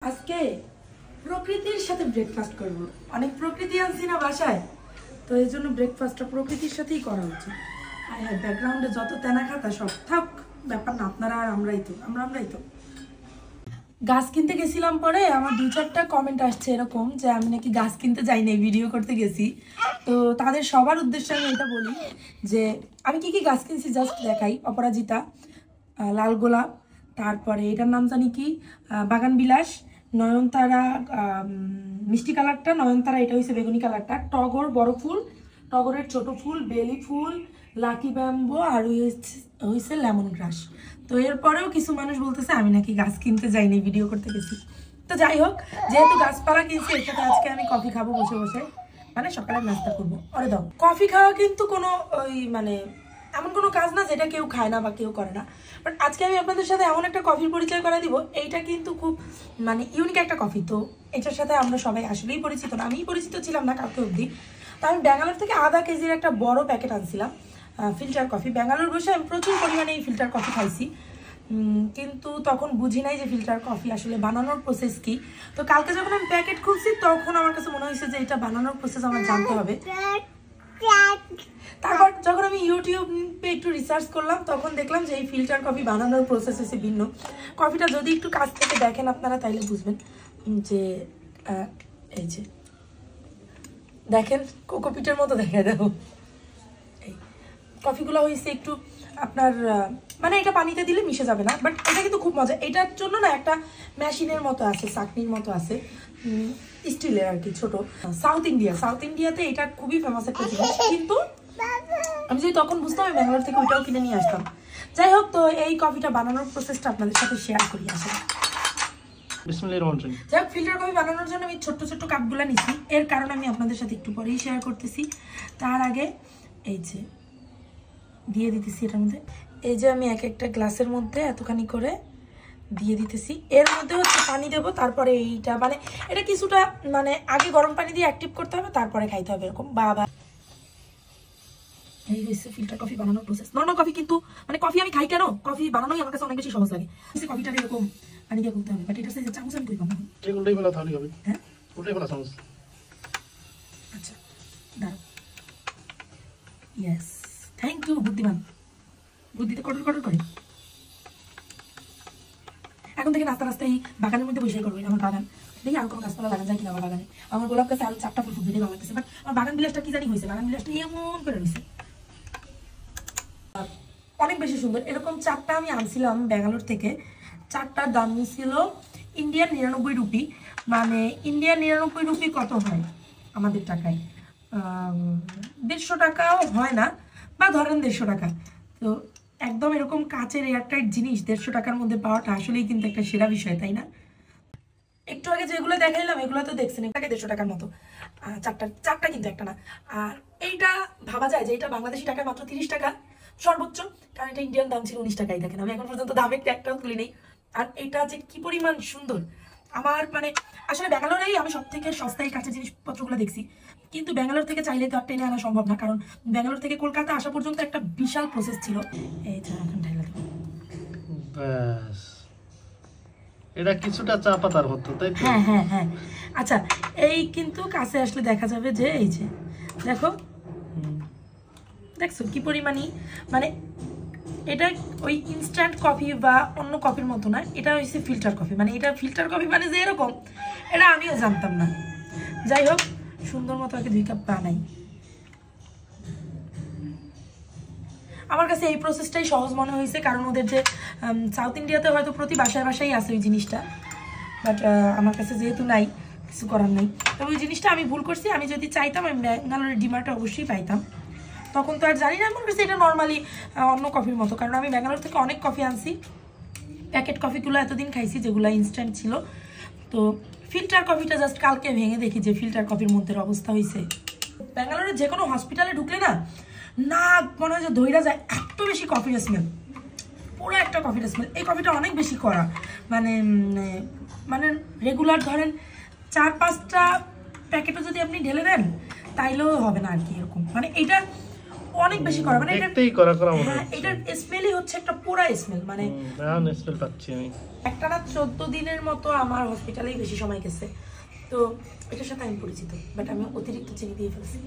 আজকে প্রকৃতির সাথে ব্রেকফাস্ট করব। অনেক প্রকৃতি আনছি না বাসায়, তো এই জন্য ব্রেকফাস্টটা প্রকৃতির সাথেই করা উচিত। আর হ্যাঁ, ব্যাকগ্রাউন্ডে যত তেনা খাতা সব থাক, ব্যাপার না, আপনারা আর আমরাই তো গাছ কিনতে গেছিলাম। পরে আমার 2-4টা কমেন্ট আসছে এরকম যে আমি নাকি গাছ কিনতে যাই নাই, ভিডিও করতে গেছি। তো তাদের সবার উদ্দেশ্যে আমি এটা বলি যে আমি কি কি গাছ কিনছি জাস্ট দেখাই। অপরাজিতা, লাল গোলাপ, তারপরে এটার নাম জানি কি, বাগান বিলাস, নয়নতারা মিষ্টি কালারটা, নয়নতারা এটা হয়েছে বেগুনি কালারটা, টগর বড় ফুল, টগরের ছোট ফুল, বেলি ফুল, লাকি ব্যাম্বো, আর হয়েছে লেমন গ্রাস। তো এরপরেও কিছু মানুষ বলতেছে আমি নাকি গাছ কিনতে যাইনি, ভিডিও করতে গেছি। তো যাই হোক, যেহেতু গাছপালা কিনছি এর সাথে আজকে আমি কফি খাবো বসে বসে, মানে সকালে নাস্তা করবো। অরে দাও, কফি খাওয়া কিন্তু কোনো ওই মানে এমন কোনো কাজ না যেটা কেউ খায় না বা কেউ করে না। বাট আজকে আমি আপনাদের সাথে এমন একটা কফির পরিচয় করা দিব, এইটা কিন্তু খুব মানে ইউনিক একটা কফি। তো এটার সাথে আমরা সবাই আসলেই পরিচিত না, আমিই পরিচিত ছিলাম না কালকে অবধি। তো আমি ব্যাঙ্গালোর থেকে আধা কেজির একটা বড় প্যাকেট আনছিলাম ফিল্টার কফি। ব্যাঙ্গালোর বসে আমি প্রচুর পরিমাণে এই ফিল্টার কফি খাইছি, কিন্তু তখন বুঝি নাই যে ফিল্টার কফি আসলে বানানোর প্রসেস কি। তো কালকে যখন আমি প্যাকেট খুলছি তখন আমার কাছে মনে হয়েছে যে এটা বানানোর প্রসেস আমার জানতে হবে। তারপর যখন আমি ইউটিউবে একটু রিসার্চ করলাম তখন দেখলাম যে এই ফিল্টার কফি বানানোর প্রসেস হচ্ছে ভিন্ন। কফিটা যদি একটু কাছ থেকে দেখেন আপনারা তাইলে বুঝবেন যে এই যে দেখেন কোকোপিটের মতো দেখা দেবো। এই কফিগুলো হয়েছে একটু আপনার মানে এটা পানিতে দিলে মিশে যাবে না, বাট এটা কিন্তু খুব মজা। এটার জন্য না একটা মেশিনের মতো আছে, চাকনির মতো আছে, স্টিলের আর কি, ছোট। সাউথ ইন্ডিয়াতে এটা খুবই ফেমাস একটা জিনিস, কিন্তু আমি যদি তখন বুঝতাম আমি ব্যাঙ্গালোর থেকে ওইটাও কিনে নিয়ে আসতাম। যাই হোক, তো এই কফিটা বানানোর প্রসেসটা আপনাদের সাথে শেয়ার করি আসলে। যাই হোক, ফিল্টার কফি বানানোর জন্য আমি ছোট্ট ছোট্ট কাপগুলো নিছি, এর কারণ আমি আপনাদের সাথে একটু পরেই শেয়ার করতেছি। তার আগে এই যে দিয়ে দিতেছি এটার মধ্যে, এই যে আমি এক একটা গ্লাসের মধ্যে এতখানি করে দিয়ে দিতেছি। এর মধ্যে হচ্ছে পানি দেবো, তারপরে এইটা মানে এটা কিছুটা মানে আগে গরম পানি দিয়ে অ্যাক্টিভ করতে হবে, তারপরে খাইতে হবে এরকম। বাবা, এই হচ্ছে ফিল্টার কফি বানানোর প্রসেস। নর্মাল কফি কিন্তু মানে কফি আমি খাই কেন, কফি বানানোই আমার কাছে অনেক বেশি সহজ লাগে। কফিটা এরকম পানি দিয়ে করতে হবে, বাট এটা সাথে চামচ আমি করি বানাবো। এগুলোই বলা তাহলে হবে। হ্যাঁ, ওটাই বলা চামচ। আচ্ছা দাঁড়াও, ইয়েস, থ্যাংক ইউ বুদ্ধিমান, বুদ্ধিতে কটর কটর করে। এখন থেকে রাস্তা রাস্তায় বাগানের মধ্যে বসে করবো, আমার বাগান দেখি আর কোনো গাছপালা লাগান যায় কিনা। আমার বাগানে আমার গোলাপ গাছে আরো 4টা ফুল ফুটে ভালো লাগতেছে, বাট আমার বাগান বিলাসটা কি জানি হয়েছে, বাগান বিলাসটা এমন করে রয়েছে অনেক বেশি সুন্দর। এরকম 4টা আমি আনছিলাম ব্যাঙ্গালোর থেকে, 4টার দাম ছিল ইন্ডিয়ান 99 রুপি। মানে ইন্ডিয়ান 99 রুপি কত হয় আমাদের টাকায়, 150 টাকাও হয় না, বা ধরেন 150 টাকা। তো একদম এরকম কাচের এয়ারটাইট জিনিস 150 টাকার মধ্যে পাওয়াটা আসলেই কিন্তু একটা সেরা বিষয়, তাই না? একটু আগে যেগুলো দেখাইলাম এগুলো তো দেখছেন, এটাকে 150 টাকার মতো, 4টা কিন্তু একটা না। আর এইটা ভাবা যায় যে এটা বাংলাদেশি টাকায় মাত্র 30 টাকা সর্বোচ্চ, কারণ এটা ইন্ডিয়ান দাম ছিল 19 টাকাই। দেখেন আমি এখন পর্যন্ত দামের একটাও তুলি নেই। আর এটা যে কি পরিমাণ সুন্দর, আমার মানে আসলে ব্যাঙ্গালোরেই আমি সব থেকে সস্তায় কাছে জিনিসপত্রগুলো দেখছি, কিন্তু ব্যাঙ্গালোর থেকে চাইলে তো আর টেনে আনা সম্ভব না, কারণ ব্যাঙ্গালোর থেকে কলকাতা আসা পর্যন্ত একটা বিশাল প্রসেস ছিল। এই যে এখন ঢাইলা দেবো, ব্যাস, এটা কিছুটা চা পাতার মতো, তাই তো? হ্যাঁ হ্যাঁ হ্যাঁ। আচ্ছা, এই কিন্তু কাছে আসলে দেখা যাবে যে এই যে দেখো, দেখছো কি পরিমাণই মানে এটা ওই ইনস্ট্যান্ট কফি বা অন্য কফির মতো না, এটা হচ্ছে ফিল্টার কফি। মানে এটা ফিল্টার কফি মানে যে এরকম, এটা আমিও জানতাম না। যাই হোক, সুন্দর মতো আগে 2 কাপ বানাই। আমার কাছে এই প্রসেসটাই সহজ মনে হয়েছে, কারণ ওদের যে সাউথ ইন্ডিয়াতে হয়তো প্রতি বাসায় বাসায় আছে ওই জিনিসটা, বাট আমার কাছে যেহেতু নাই, কিছু করার নাই। তো ওই জিনিসটা আমি ভুল করছি, আমি যদি চাইতাম আমি ব্যাঙ্গালোরের ডিমার্টে অবশ্যই পাইতাম। তখন তো আর জানি না, আমার কাছে এটা নর্মালি অন্য কফির মতো, কারণ আমি ব্যাঙ্গালোর থেকে অনেক কফি আনছি, প্যাকেট কফিগুলো এতদিন খাইছি যেগুলো ইনস্ট্যান্ট ছিল। তো ফিল্টার কফিটা জাস্ট কালকে ভেঙে দেখি যে ফিল্টার কফির মধ্যে অবস্থা হয়েছে। ব্যাঙ্গালোরে যে কোনো হসপিটালে ঢুকলে না না মনে হয় যে ধৈরা যায়, এত বেশি কফির স্মেল, পুরো একটা কফির স্মেল। এই কফিটা অনেক বেশি করা, মানে মানে রেগুলার ধরেন 4-5টা প্যাকেটও যদি আপনি ঢেলে দেন তাইলেও হবে না আর কি এরকম। মানে এটা অনেক বেশি করা, মানে এটা দেখতেই করা করা মনে হ্যাঁ, হচ্ছে। এটার স্মেলই হচ্ছে একটা পোড়া স্মেল, মানে এখন স্মেল পাচ্ছি আমি। একটা না 14 দিনের মতো আমার হসপিটালেই বেশি সময় গেছে, তো এটার সাথে আমি পরিচিত, বাট আমি অতিরিক্ত চিনি দিয়ে ফেলছি।